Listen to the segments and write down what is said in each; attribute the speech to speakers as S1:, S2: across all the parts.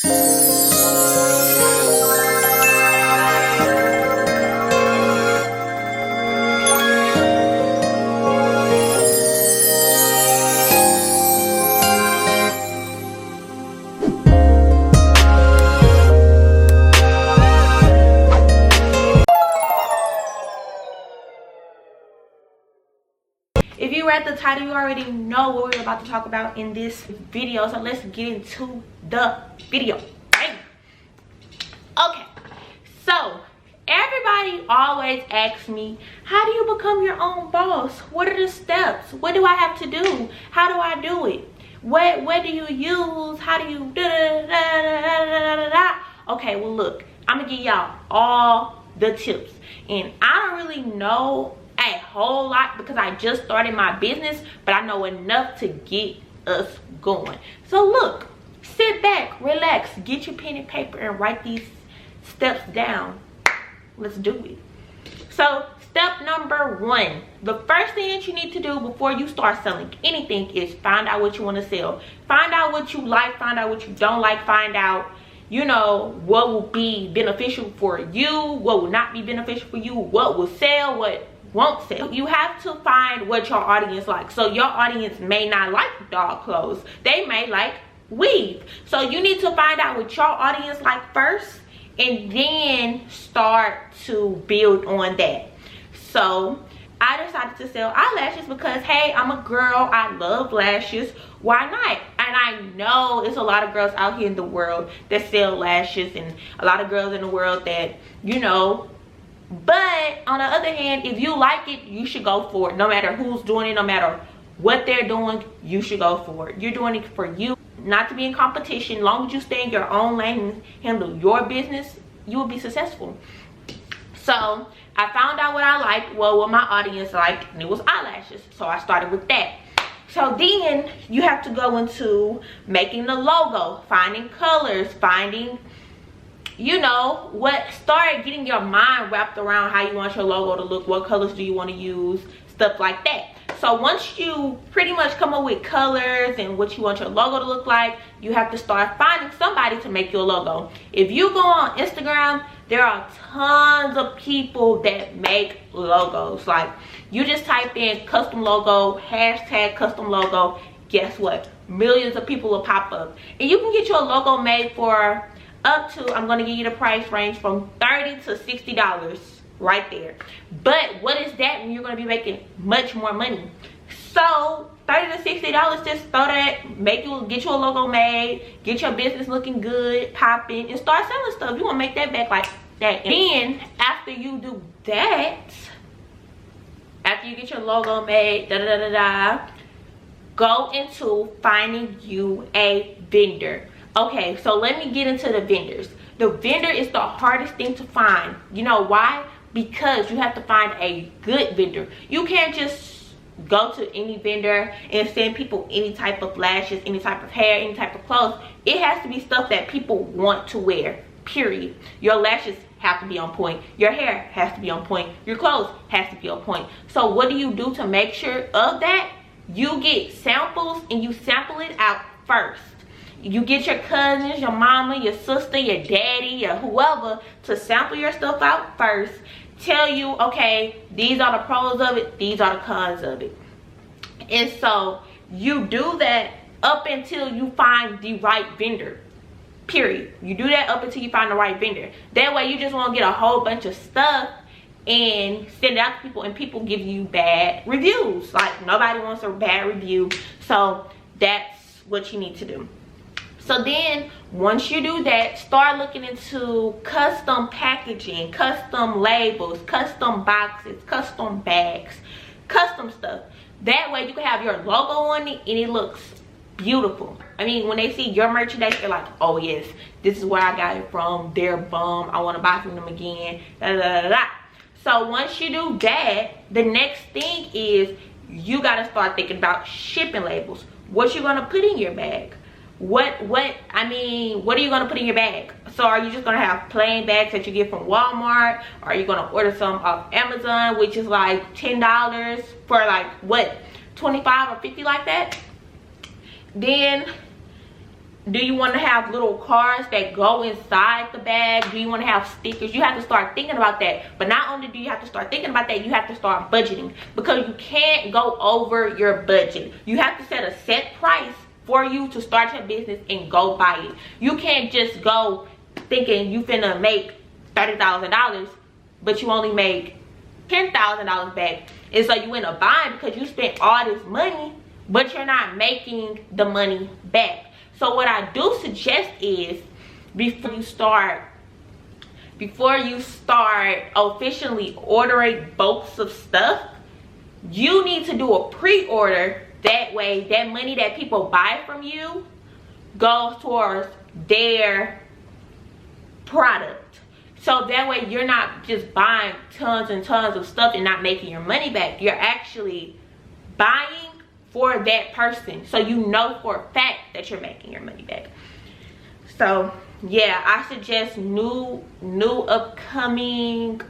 S1: If you read the title, you already know what we're about to talk about in this video. So let's get into the video. Okay, so everybody always asks me, how do you become your own boss? What are the steps? What do I have to do? How do I do it? What do you use? How do you Okay, well look, I'm gonna give y'all all the tips, and I don't really know a whole lot because I just started my business, but I know enough to get us going. So look, sit back, relax, get your pen and paper and write these steps down. Let's do it. So step number 1, the first thing that you need to do before you start selling anything is find out what you want to sell. Find out what you like, find out what you don't like, find out, you know, what will be beneficial for you, what will not be beneficial for you, what will sell, what won't sell. You have to find what your audience likes. So your audience may not like dog clothes, they may like weave. So you need to find out what your audience like first, and then start to build on that. So I decided to sell eyelashes because, hey, I'm a girl, I love lashes, why not? And I know it's a lot of girls out here in the world that sell lashes, and a lot of girls in the world that, you know, but on the other hand, if you like it, you should go for it. No matter who's doing it, no matter what they're doing, you should go for it. You're doing it for you, not to be in competition. As long as you stay in your own lane and handle your business, you will be successful. So I found out what I liked, well, what my audience liked, and it was eyelashes. So I started with that. So then you have to go into making the logo, finding colors, finding, you know, start getting your mind wrapped around how you want your logo to look, what colors do you want to use, stuff like that. So once you pretty much come up with colors and what you want your logo to look like, you have to start finding somebody to make your logo. If you go on Instagram, there are tons of people that make logos. Like, you just type in custom logo, hashtag custom logo, guess what? Millions of people will pop up. And you can get your logo made for up to, I'm going to give you the price range from $30 to $60 right there. But what is that when you're going to be making much more money? So $30 to $60, just throw that, get you a logo made, get your business looking good, popping, and start selling stuff. You want to make that back like that. And then after you do that, after you get your logo made, go into finding you a vendor. Okay, so let me get into the vendors. The vendor is the hardest thing to find. You know why? Because you have to find a good vendor. You can't just go to any vendor and send people any type of lashes, any type of hair, any type of clothes. It has to be stuff that people want to wear, period. Your lashes have to be on point. Your hair has to be on point. Your clothes has to be on point. So what do you do to make sure of that? You get samples and you sample it out first. You get your cousins, your mama, your sister, your daddy, your whoever to sample your stuff out first. Tell you, okay, these are the pros of it, these are the cons of it. And so you do that up until you find the right vendor, period. You do that up until you find the right vendor. That way you just won't get a whole bunch of stuff and send it out to people and people give you bad reviews. Like, nobody wants a bad review. So that's what you need to do. So then once you do that, start looking into custom packaging, custom labels, custom boxes, custom bags, custom stuff. That way you can have your logo on it and it looks beautiful. I mean, when they see your merchandise, they're like, oh yes, this is where I got it from, they're bum, I want to buy from them again, da, da, da, da. So once you do that, the next thing is you got to start thinking about shipping labels. What you going to put in your bag? What are you going to put in your bag? So are you just going to have plain bags that you get from Walmart? Or are you going to order some off Amazon, which is like $10 for like what, 25 or 50 like that? Then Do you want to have little cards that go inside the bag? Do you want to have stickers? You have to start thinking about that. But not only do you have to start thinking about that, you have to start budgeting, because you can't go over your budget. You have to set a set price for you to start your business and go buy it. You can't just go thinking you finna make $30,000, but you only make $10,000 back. And so you end up buying because you spent all this money, but you're not making the money back. So what I do suggest is, before you start officially ordering bulks of stuff, you need to do a pre-order. That way, that money that people buy from you goes towards their product. So that way you're not just buying tons and tons of stuff and not making your money back. You're actually buying for that person, so you know for a fact that you're making your money back. So yeah, I suggest new upcoming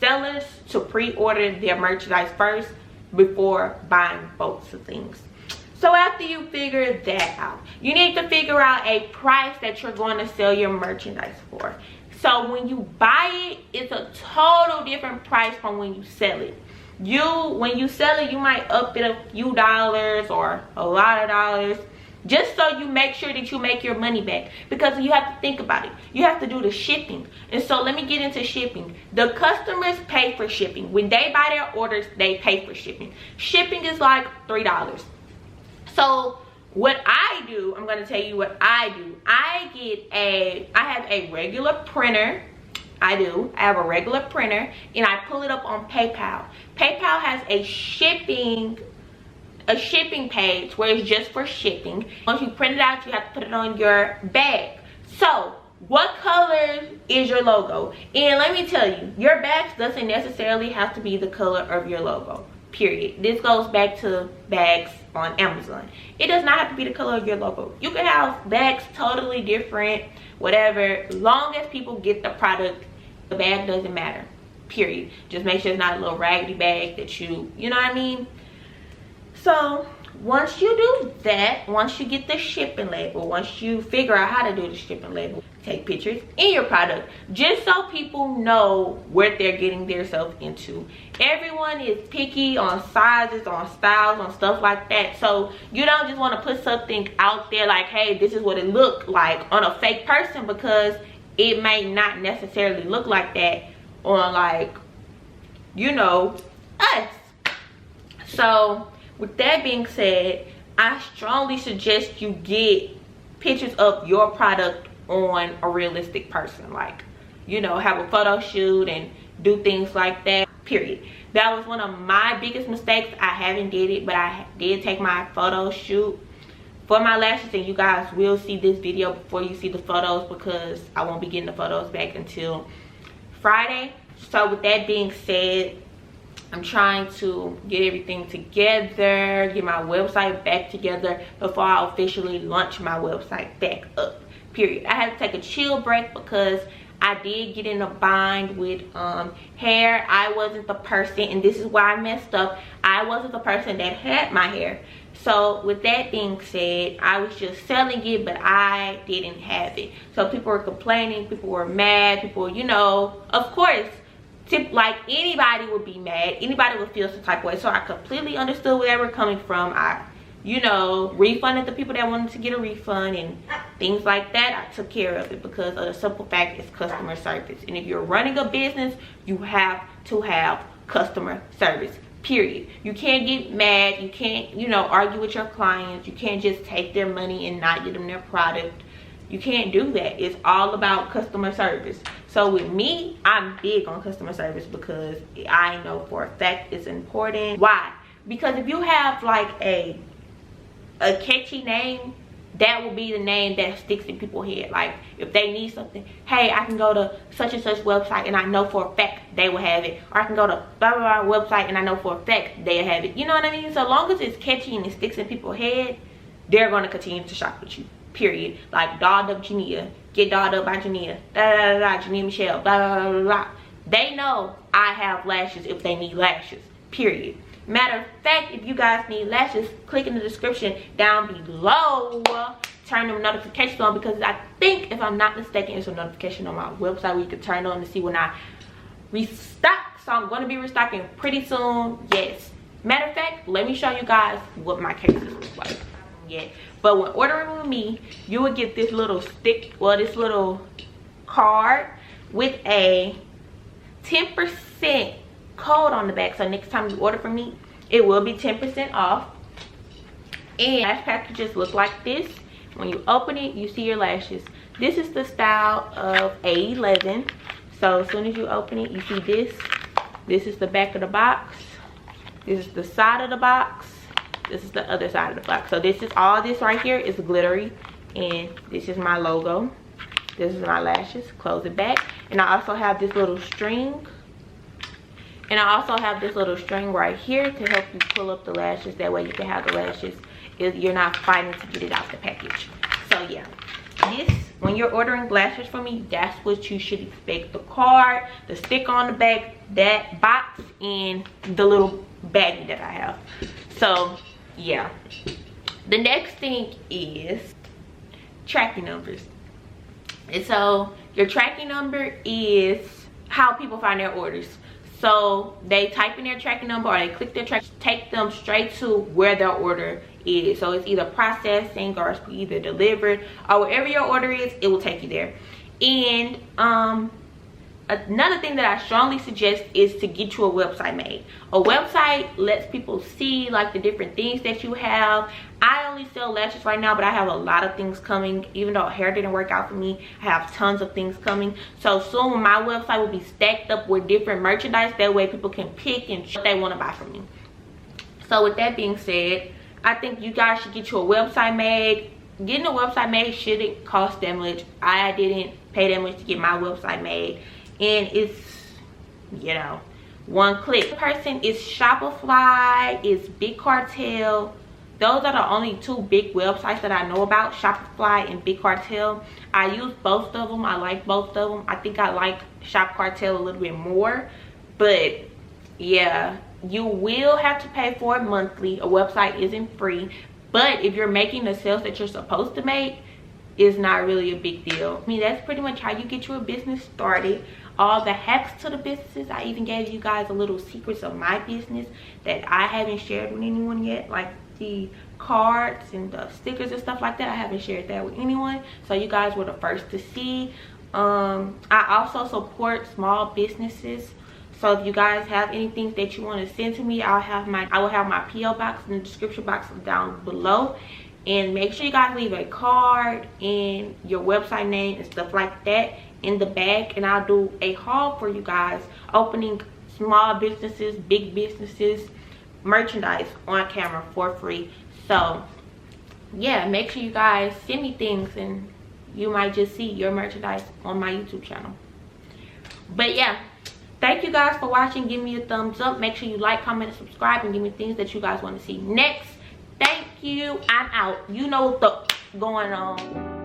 S1: sellers to pre-order their merchandise first before buying bulks of things. So after you figure that out, you need to figure out a price that you're going to sell your merchandise for. So when you buy it, it's a total different price from when you sell it. When you sell it, you might up it a few dollars or a lot of dollars, just so you make sure that you make your money back, because you have to think about it. You have to do the shipping. And so let me get into shipping. The customers pay for shipping. When they buy their orders, they pay for shipping. Shipping is like $3. So what I do, I'm going to tell you what I do. I have a regular printer. I have a regular printer, and I pull it up on PayPal. PayPal has a shipping page where it's just for shipping. Once you print it out, you have to put it on your bag. So what color is your logo? And let me tell you, your bags doesn't necessarily have to be the color of your logo, period. This goes back to bags on Amazon. It does not have to be the color of your logo. You can have bags totally different, whatever, long as people get the product. The bag doesn't matter, period. Just make sure it's not a little raggedy bag that you know what I mean. So once you do that, once you get the shipping label, once you figure out how to do the shipping label, take pictures in your product, just so people know what they're getting themselves into. Everyone is picky on sizes, on styles, on stuff like that. So you don't just want to put something out there like, hey, this is what it looked like, on a fake person, because it may not necessarily look like that on, like, you know, us. So with that being said, I strongly suggest you get pictures of your product on a realistic person. Like, you know, have a photo shoot and do things like that, period. That was one of my biggest mistakes. I haven't did it, but I did take my photo shoot for my lashes, and you guys will see this video before you see the photos, because I won't be getting the photos back until Friday. So with that being said, I'm trying to get everything together, get my website back together before I officially launch my website back up, period. I had to take a chill break because I did get in a bind with hair. I wasn't the person, and this is why I messed up, I wasn't the person that had my hair. So with that being said, I was just selling it, but I didn't have it. So people were complaining, people were mad, people, you know, of course, like anybody would be mad, anybody would feel some type of way. So I completely understood where they were coming from. I, you know, refunded the people that wanted to get a refund and things like that. I took care of it because of the simple fact it's customer service. And if you're running a business, you have to have customer service, period. You can't get mad, you can't, you know, argue with your clients, you can't just take their money and not get them their product. You can't do that. It's all about customer service. So with me, I'm big on customer service because I know for a fact it's important. Why? Because if you have like a catchy name, that will be the name that sticks in people's head. Like if they need something, hey, I can go to such and such website and I know for a fact they will have it. Or I can go to blah blah blah website and I know for a fact they'll have it. You know what I mean? So long as it's catchy and it sticks in people's head, they're going to continue to shop with you, period. Like Dolled Up Jania, get dolled up by Jania, da da da da, Jania Michelle, blah blah blah blah. They know I have lashes if they need lashes, period. Matter of fact, if you guys need lashes, click in the description down below. Turn them notifications on, because I think, if I'm not mistaken, it's a notification on my website where you can turn on to see when I restock. So I'm going to be restocking pretty soon. Yes. Matter of fact, let me show you guys what my cases look like. Yeah. But when ordering with me, you will get this little this little card with a 10% code on the back. So next time you order from me, it will be 10% off. And lash packages look like this. When you open it, you see your lashes. This is the style of A11. So as soon as you open it, you see this. This is the back of the box. This is the side of the box. This is the other side of the box. So this is all this right here is glittery. And this is my logo. This is my lashes. Close it back. And I also have this little string. And I also have this little string right here to help you pull up the lashes. That way you can have the lashes. You're not fighting to get it out the package. So yeah, this, when you're ordering lashes from me, that's what you should expect. The card, the sticker on the back, that box, and the little baggie that I have. So yeah, the next thing is tracking numbers. And so your tracking number is how people find their orders. So they type in their tracking number, or they click their track, take them straight to where their order is. So it's either processing, or it's either delivered, or wherever your order is, it will take you there. And another thing that I strongly suggest is to get you a website made. A website lets people see like the different things that you have. I only sell lashes right now, but I have a lot of things coming. Even though hair didn't work out for me, I have tons of things coming. So soon my website will be stacked up with different merchandise. That way people can pick and what they want to buy from me. So with that being said, I think you guys should get you a website made. Getting a website made shouldn't cost that much. I didn't pay that much to get my website made. And it's, you know, one click. The person is Shopify, is Big Cartel. Those are the only two big websites that I know about, Shopify and Big Cartel. I use both of them. I like both of them. I think I like Shop Cartel a little bit more. But yeah, you will have to pay for it monthly. A website isn't free. But if you're making the sales that you're supposed to make, it's not really a big deal. I mean, that's pretty much how you get your business started. All the hacks to the businesses. I even gave you guys a little secrets of my business that I haven't shared with anyone yet. Like the cards and the stickers and stuff like that. I haven't shared that with anyone. So you guys were the first to see. I also support small businesses. So if you guys have anything that you want to send to me, I will have my P.O. box in the description box down below. And make sure you guys leave a card and your website name and stuff like that in the bag. And I'll do a haul for you guys, opening small businesses, big businesses, merchandise on camera for free. So yeah, make sure you guys send me things and you might just see your merchandise on my YouTube channel. But yeah, thank you guys for watching. Give me a thumbs up. Make sure you like, comment, and subscribe, and give me things that you guys want to see next. Thank you. I'm out. You know what's going on.